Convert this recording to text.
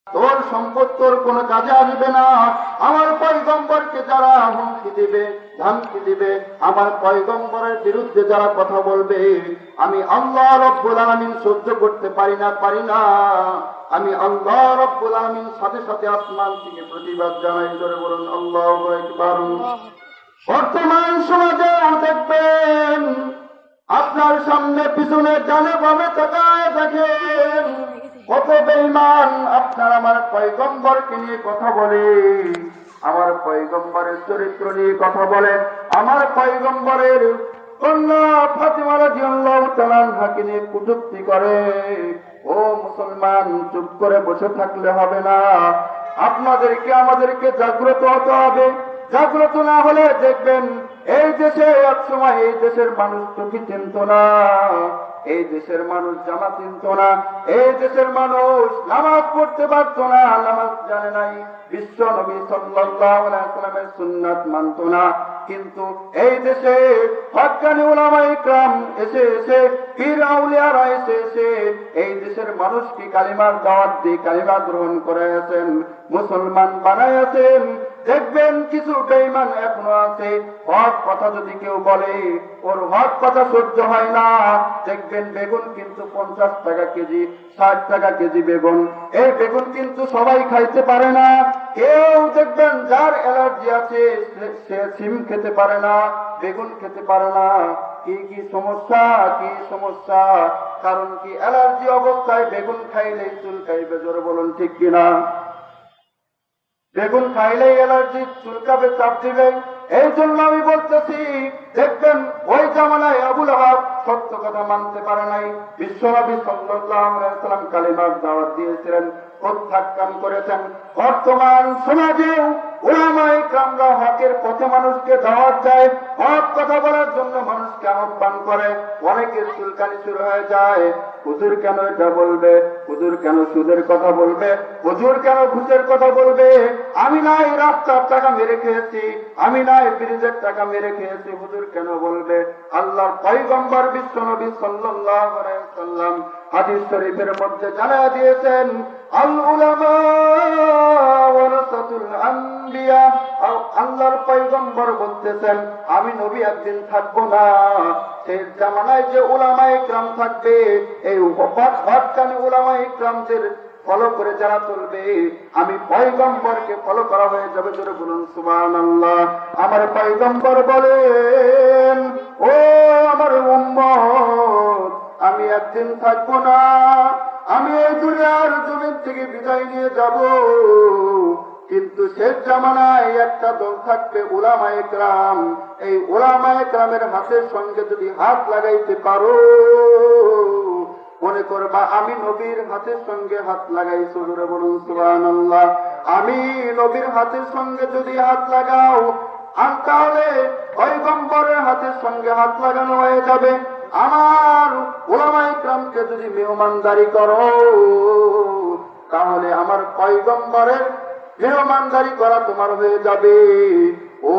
তোর সম্পদ তোর কোনো কাজে আসবে না। আমার পয়গম্বরকে যারা হুমকি দিবে, ধমকি দিবে, আমার পয়গম্বরের বিরুদ্ধে যারা কথা বলবে, আমি আল্লাহ রব্বুল আলামিন সহ্য করতে পারি না। আমি আল্লাহ রব্বুল আলামিন সাথে সাথে আসমান থেকে প্রতিবাদ জানাই। ধরে বলুন আল্লাহু আকবার। বর্তমান সমাজে দেখবেন, আপনার সামনে পিছনে ডানে বামে তাকায় দেখেন কত বেঈমান আপনার আমার পয়গম্বরকে নিয়ে কথা বলে, আমার পয়গম্বরের চরিত্র নিয়ে কথা বলে, আমার পয়গম্বরের কন্যা ফাতিমা রাদিয়াল্লাহু তাআলা আনহাকে নিয়ে কটূক্তি করে। ও মুসলমান, চুপ করে বসে থাকলে হবে না, আপনাদেরকে আমাদেরকে জাগ্রত হতে হবে। জাগ্রত না হলে দেখবেন এই দেশে এক সময় এই দেশের মানুষ টুপি চিনত না, এই দেশের মানুষ জামা চিনত না, এই দেশের মানুষ নামাজ পড়তে পারত না, নামাজ জানে নাই, বিশ্ব নবী সাল্লাল্লাহু আলাইহি ওয়াসাল্লামের সুন্নাত মানত না। কিন্তু এই দেশে হক্কানি উলামায়ে ইকরাম এসে পীর আউলিয়ারা এসে এই দেশের মানুষকে কালিমার দাওয়াত দিয়ে কালিমা গ্রহণ করাইয়াছেন, মুসলমান বানাইয়াছেন। দেখবেন কিছু বেঈমান এখনো আছে, হক কথা যদি কেউ বলে ওর হক কথা সহ্য হয় না। দেখবেন বেগুন কিন্তু 50 টাকা কেজি, 60 টাকা কেজি বেগুন। এই বেগুন কিন্তু সবাই খাইতে পারে না। কেউ দেখবেন যার অ্যালার্জি আছে সে সিম খেতে পারে না, বেগুন খেতে পারে না। কি সমস্যা? কারণ কি অ্যালার্জি অবস্থায় বেগুন খাইলেই চুলকাইবে। জোরে বলুন ঠিক কিনা? বেগুন খাইলেই অ্যালার্জি চুলকাবে, চাপ দিবে। এই জন্য আমি বলতেছি, দেখবেন ওই জামানায় আবু লাহাব সত্য কথা মানতে পারে নাই। বিশ্বনবী সাল্লাল্লাহু আলাইহি ওয়াসাল্লাম কালিমার দাওয়াত দিয়েছিলেন, প্রত্যাখ্যান করেছেন। বর্তমান সমাজে উলামায়ে কেরামরা হকের পথে মানুষকে দাওয়াত দেয়, হক কথা বলার জন্য মানুষকে আহ্বান করে। অনেকের চুলকানি শুরু হয়ে যায়, হুজুর কেন এটা বলবে, হুজুর কেন সুদের কথা বলবে, হুজুর কেন ঘুষের কথা বলবে, আমি না এই রাস্তার টাকা মেরে খেয়েছি, আমি না এই ব্রিজের টাকা মেরে খেয়েছি, হুজুর কেন বলবে? আল্লাহর পয়গম্বর বিশ্বনবী সাল্লাল্লাহু আলাইহি ওয়াসাল্লাম হাদিস শরীফের মধ্যে জানায়া দিয়েছেন, আল উলামা ওয়ারাসাতুল আম্বিয়া। আল্লাহর পয়গম্বর বলতেছেন, আমি নবী একদিন থাকবো না, সেই জামানায় যে উলামায়ে কেরাম থাকবে, এই হক্কানি উলামায়ে কেরামদের ফলো করে যারা চলবে, আমি পয়গম্বরকে ফলো করা হয়ে যাবে। জোরে বলুন সুবহানাল্লাহ। আমার পয়গম্বর বলেন, ও আমার উম্মত, আমি একদিন থাকবো না, আমি এই দুনিয়ার জমিন থেকে বিদায় নিয়ে যাব, কিন্তু শেষ জামানায় একটা দল থাকবে উলামায়ে কেরাম। এই উলামায়ে কেরামের হাতের সঙ্গে যদি হাত লাগাইতে পারো, মনে করবা আমি নবীর হাতের সঙ্গে হাত লাগাইছি। জোরে বলুন সুবহানাল্লাহ। আমি নবীর হাতের সঙ্গে যদি হাত লাগাও, তাহলে পয়গম্বরের হাতের সঙ্গে হাত লাগানো হয়ে যাবে। আমার উলামায়ে কেরামকে যদি মেহমানদারি করো, তাহলে আমার পয়গম্বরের মেহমানদারি করা তোমার হয়ে যাবে। ও